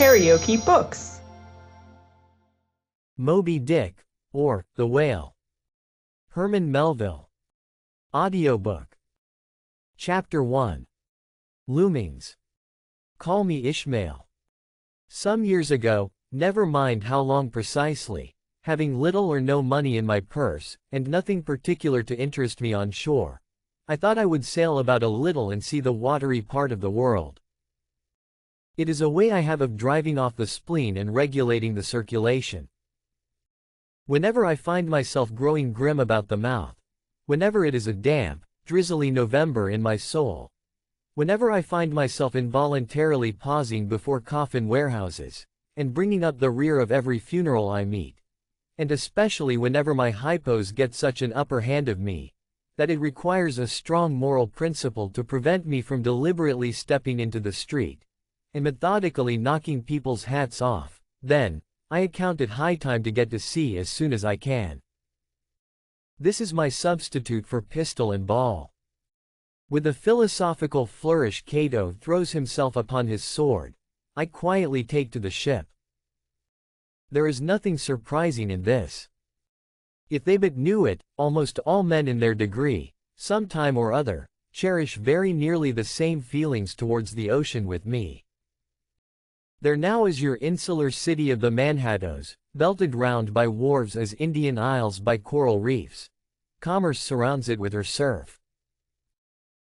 KaraokeBooks. Moby-Dick, or The Whale. Herman Melville. Audiobook. Chapter 1. Loomings. Call me Ishmael. Some years ago, never mind how long precisely, having little or no money in my purse, and nothing particular to interest me on shore, I thought I would sail about a little and see the watery part of the world. It is a way I have of driving off the spleen and regulating the circulation. Whenever I find myself growing grim about the mouth, whenever it is a damp, drizzly November in my soul, whenever I find myself involuntarily pausing before coffin warehouses, and bringing up the rear of every funeral I meet, and especially whenever my hypos get such an upper hand of me, that it requires a strong moral principle to prevent me from deliberately stepping into the street, and methodically knocking people's hats off, then, I account it high time to get to sea as soon as I can. This is my substitute for pistol and ball. With a philosophical flourish Cato throws himself upon his sword, I quietly take to the ship. There is nothing surprising in this. If they but knew it, almost all men in their degree, some time or other, cherish very nearly the same feelings towards the ocean with me. There now is your insular city of the Manhattoes, belted round by wharves as Indian Isles by coral reefs. Commerce surrounds it with her surf.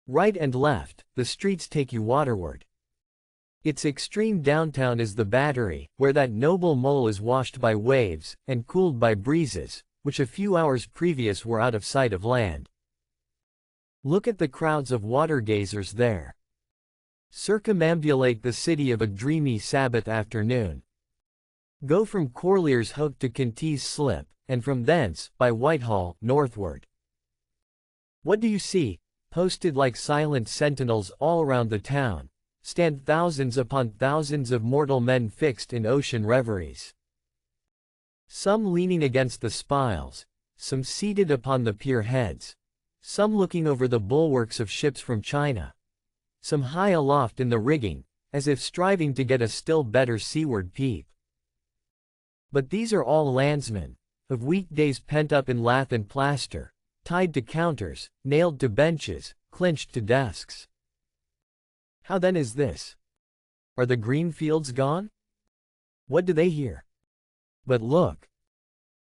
Right and left, the streets take you waterward. Its extreme downtown is the Battery, where that noble mole is washed by waves, and cooled by breezes, which a few hours previous were out of sight of land. Look at the crowds of water-gazers there. Circumambulate the city of a dreamy Sabbath afternoon. Go from Corlear's Hook to Kinte's Slip, and from thence, by Whitehall, northward. What do you see, posted like silent sentinels all around the town? Stand thousands upon thousands of mortal men fixed in ocean reveries. Some leaning against the spiles, some seated upon the pier heads, some looking over the bulwarks of ships from China, some high aloft in the rigging, as if striving to get a still better seaward peep. But these are all landsmen, of weekdays pent up in lath and plaster, tied to counters, nailed to benches, clinched to desks. How then is this? Are the green fields gone? What do they hear? But look!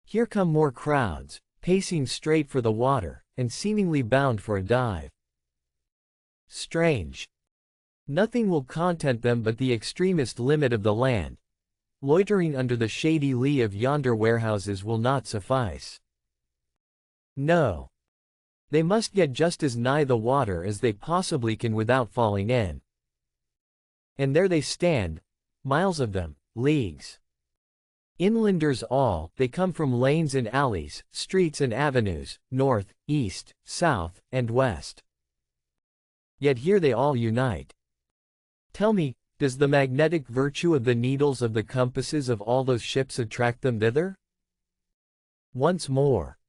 Here come more crowds, pacing straight for the water, and seemingly bound for a dive. Strange! Nothing will content them but the extremest limit of the land. Loitering under the shady lee of yonder warehouses will not suffice. No. They must get just as nigh the water as they possibly can without falling in. And there they stand, miles of them, leagues. Inlanders all, they come from lanes and alleys, streets and avenues, north, east, south, and west. Yet here they all unite. Tell me, does the magnetic virtue of the needles of the compasses of all those ships attract them thither? Once more.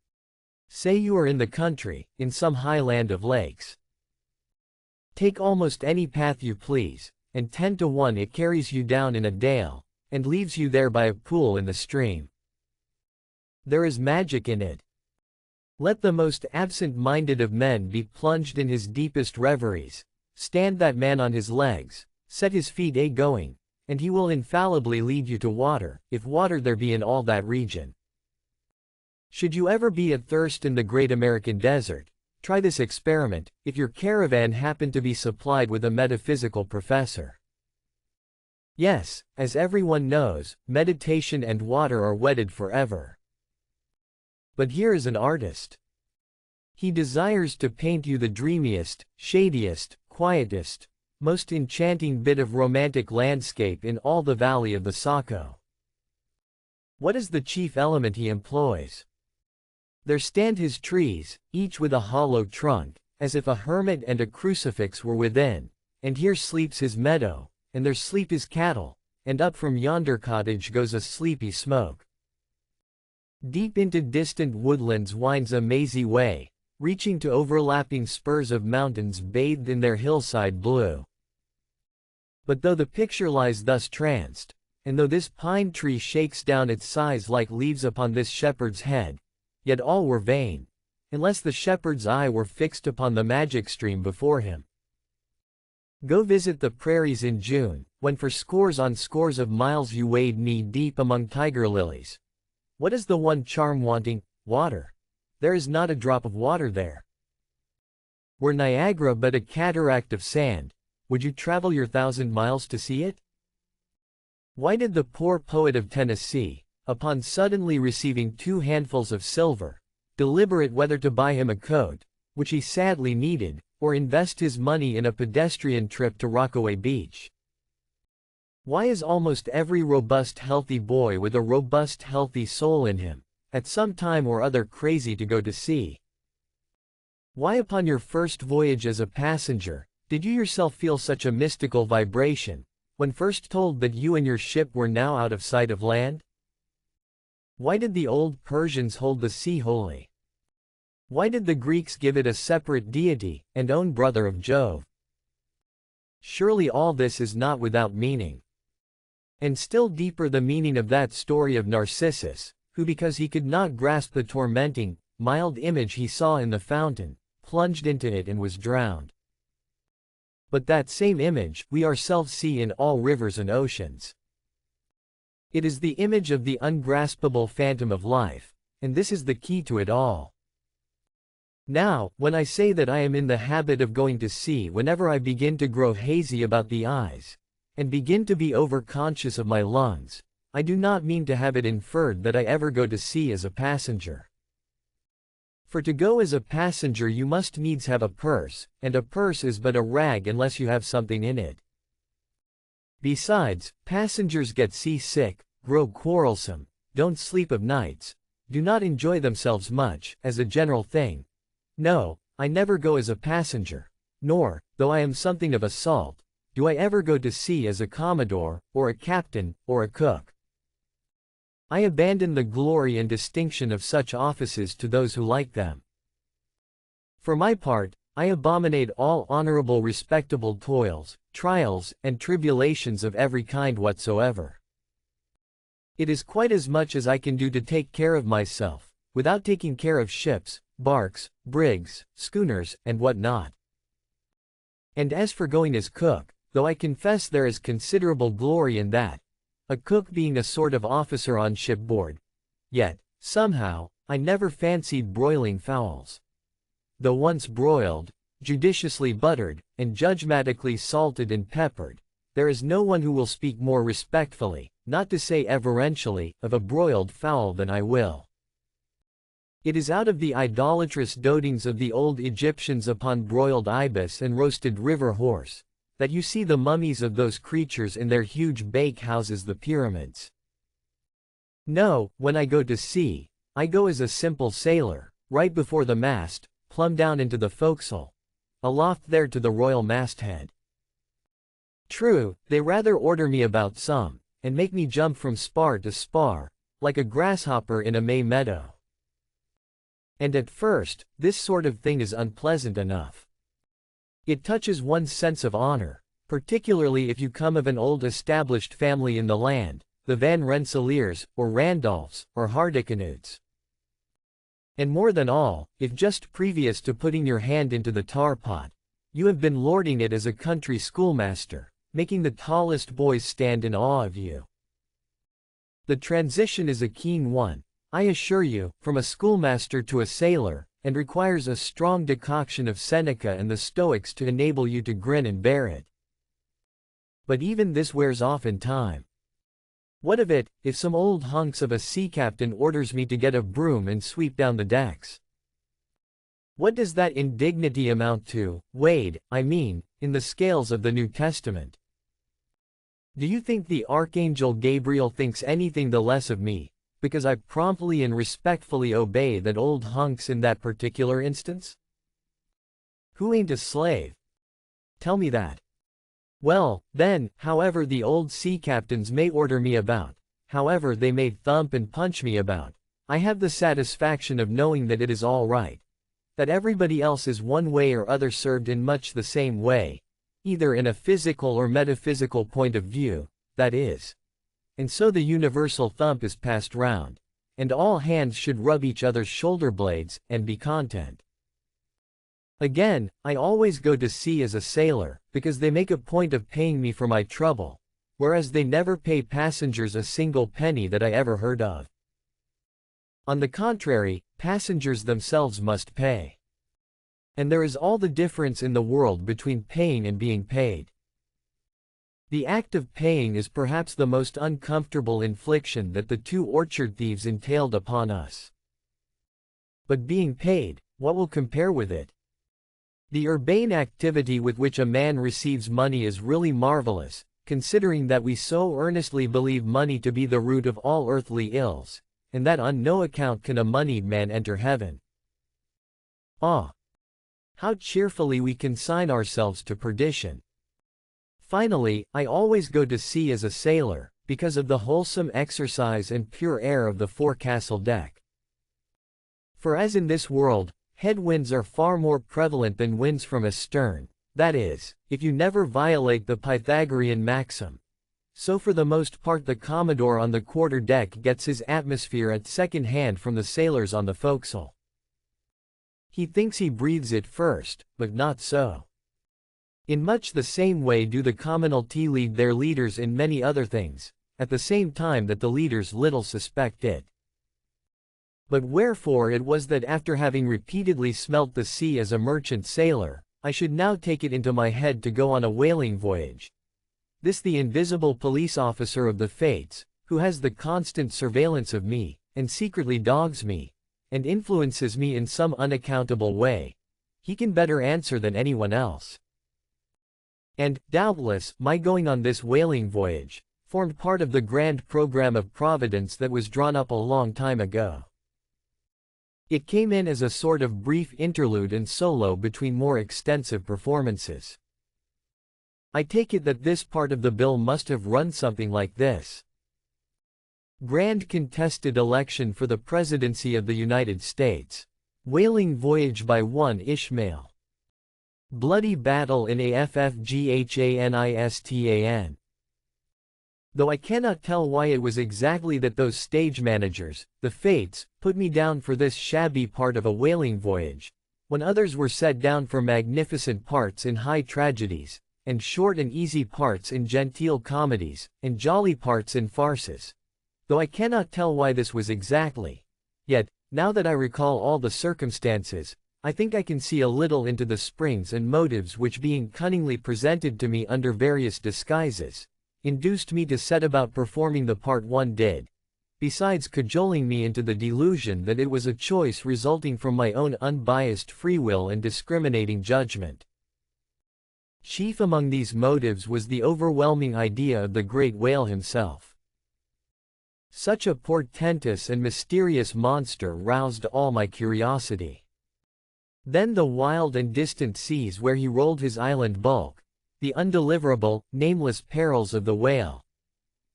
Say you are in the country, in some high land of lakes. Take almost any path you please, and 10 to 1 it carries you down in a dale, and leaves you there by a pool in the stream. There is magic in it. Let the most absent-minded of men be plunged in his deepest reveries, stand that man on his legs, set his feet a-going, and he will infallibly lead you to water, if water there be in all that region. Should you ever be athirst in the great American desert, try this experiment, if your caravan happen to be supplied with a metaphysical professor. Yes, as everyone knows, meditation and water are wedded forever. But here is an artist. He desires to paint you the dreamiest, shadiest, quietest, most enchanting bit of romantic landscape in all the valley of the Saco. What is the chief element he employs? There stand his trees, each with a hollow trunk, as if a hermit and a crucifix were within, and here sleeps his meadow, and there sleep his cattle, and up from yonder cottage goes a sleepy smoke. Deep into distant woodlands winds a mazy way, reaching to overlapping spurs of mountains bathed in their hillside blue. But though the picture lies thus tranced, and though this pine tree shakes down its sighs like leaves upon this shepherd's head, yet all were vain, unless the shepherd's eye were fixed upon the magic stream before him. Go visit the prairies in June, when for scores on scores of miles you wade knee-deep among tiger lilies. What is the one charm wanting? Water. There is not a drop of water there. Were Niagara but a cataract of sand, would you travel your 1,000 miles to see it? Why did the poor poet of Tennessee, upon suddenly receiving 2 handfuls of silver, deliberate whether to buy him a coat, which he sadly needed, or invest his money in a pedestrian trip to Rockaway Beach? Why is almost every robust healthy boy with a robust healthy soul in him, at some time or other crazy to go to sea? Why upon your first voyage as a passenger, did you yourself feel such a mystical vibration, when first told that you and your ship were now out of sight of land? Why did the old Persians hold the sea holy? Why did the Greeks give it a separate deity, and own brother of Jove? Surely all this is not without meaning. And still deeper the meaning of that story of Narcissus, who because he could not grasp the tormenting, mild image he saw in the fountain, plunged into it and was drowned. But that same image we ourselves see in all rivers and oceans. It is the image of the ungraspable phantom of life, and this is the key to it all. Now, when I say that I am in the habit of going to sea whenever I begin to grow hazy about the eyes, and begin to be overconscious of my lungs, I do not mean to have it inferred that I ever go to sea as a passenger. For to go as a passenger you must needs have a purse, and a purse is but a rag unless you have something in it. Besides, passengers get seasick, grow quarrelsome, don't sleep of nights, do not enjoy themselves much, as a general thing. No, I never go as a passenger, nor, though I am something of a salt, do I ever go to sea as a commodore, or a captain, or a cook. I abandon the glory and distinction of such offices to those who like them. For my part, I abominate all honorable respectable toils, trials, and tribulations of every kind whatsoever. It is quite as much as I can do to take care of myself, without taking care of ships, barks, brigs, schooners, and what not. And as for going as cook, though I confess there is considerable glory in that, a cook being a sort of officer on shipboard, yet, somehow, I never fancied broiling fowls. Though once broiled, judiciously buttered, and judgmatically salted and peppered, there is no one who will speak more respectfully, not to say reverentially, of a broiled fowl than I will. It is out of the idolatrous dotings of the old Egyptians upon broiled ibis and roasted river horse, that you see the mummies of those creatures in their huge bake-houses, the pyramids. No, when I go to sea, I go as a simple sailor, right before the mast, plumb down into the forecastle, aloft there to the royal masthead. True, they rather order me about some, and make me jump from spar to spar, like a grasshopper in a May meadow. And at first, this sort of thing is unpleasant enough. It touches one's sense of honor, particularly if you come of an old established family in the land, the Van Rensselaers, or Randolphs, or Hardicanutes. And more than all, if just previous to putting your hand into the tar pot, you have been lording it as a country schoolmaster, making the tallest boys stand in awe of you. The transition is a keen one, I assure you, from a schoolmaster to a sailor, and requires a strong decoction of Seneca and the Stoics to enable you to grin and bear it. But even this wears off in time. What of it, if some old hunks of a sea captain orders me to get a broom and sweep down the decks? What does that indignity amount to, weighed, I mean, in the scales of the New Testament? Do you think the Archangel Gabriel thinks anything the less of me, because I promptly and respectfully obey that old hunks in that particular instance? Who ain't a slave? Tell me that. Well, then, however the old sea captains may order me about, however they may thump and punch me about, I have the satisfaction of knowing that it is all right, that everybody else is one way or other served in much the same way, either in a physical or metaphysical point of view, that is, and so the universal thump is passed round, and all hands should rub each other's shoulder blades, and be content. Again, I always go to sea as a sailor, because they make a point of paying me for my trouble, whereas they never pay passengers a single penny that I ever heard of. On the contrary, passengers themselves must pay. And there is all the difference in the world between paying and being paid. The act of paying is perhaps the most uncomfortable infliction that the two orchard thieves entailed upon us. But being paid, what will compare with it? The urbane activity with which a man receives money is really marvelous, considering that we so earnestly believe money to be the root of all earthly ills, and that on no account can a moneyed man enter heaven. Ah! How cheerfully we consign ourselves to perdition. Finally, I always go to sea as a sailor, because of the wholesome exercise and pure air of the forecastle deck. For as in this world, headwinds are far more prevalent than winds from astern, that is, if you never violate the Pythagorean maxim. So for the most part the Commodore on the quarter-deck gets his atmosphere at second hand from the sailors on the forecastle. He thinks he breathes it first, but not so. In much the same way do the commonalty lead their leaders in many other things, at the same time that the leaders little suspect it. But wherefore it was that after having repeatedly smelt the sea as a merchant sailor, I should now take it into my head to go on a whaling voyage. This the invisible police officer of the fates, who has the constant surveillance of me, and secretly dogs me, and influences me in some unaccountable way, he can better answer than anyone else. And, doubtless, my going on this whaling voyage formed part of the grand program of Providence that was drawn up a long time ago. It came in as a sort of brief interlude and solo between more extensive performances. I take it that this part of the bill must have run something like this. Grand contested election for the presidency of the United States. Whaling voyage by one Ishmael. Bloody battle in Afghanistan. Though I cannot tell why it was exactly that those stage managers, the fates, put me down for this shabby part of a whaling voyage, when others were set down for magnificent parts in high tragedies, and short and easy parts in genteel comedies, and jolly parts in farces. Though I cannot tell why this was exactly. Yet, now that I recall all the circumstances, I think I can see a little into the springs and motives which, being cunningly presented to me under various disguises, induced me to set about performing the part one did, besides cajoling me into the delusion that it was a choice resulting from my own unbiased free will and discriminating judgment. Chief among these motives was the overwhelming idea of the great whale himself. Such a portentous and mysterious monster roused all my curiosity. Then the wild and distant seas where he rolled his island bulk, the undeliverable, nameless perils of the whale.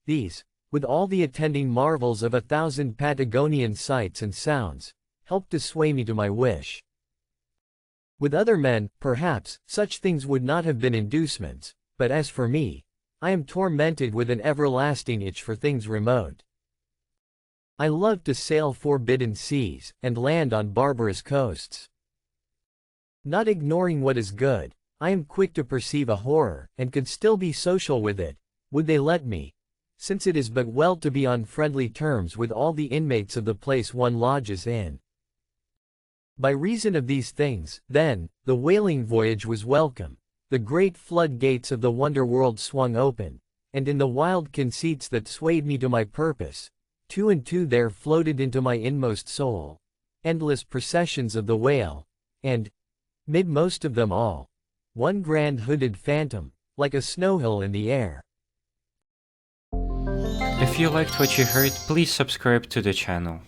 These, with all the attending marvels of 1,000 Patagonian sights and sounds, helped to sway me to my wish. With other men, perhaps, such things would not have been inducements, but as for me, I am tormented with an everlasting itch for things remote. I love to sail forbidden seas, and land on barbarous coasts. Not ignoring what is good, I am quick to perceive a horror, and could still be social with it, would they let me, since it is but well to be on friendly terms with all the inmates of the place one lodges in. By reason of these things, then, the whaling voyage was welcome, the great floodgates of the wonder world swung open, and in the wild conceits that swayed me to my purpose, two and two there floated into my inmost soul, endless processions of the whale, and, mid most of them all, one grand hooded phantom, like a snow hill in the air. If you liked what you heard, please subscribe to the channel.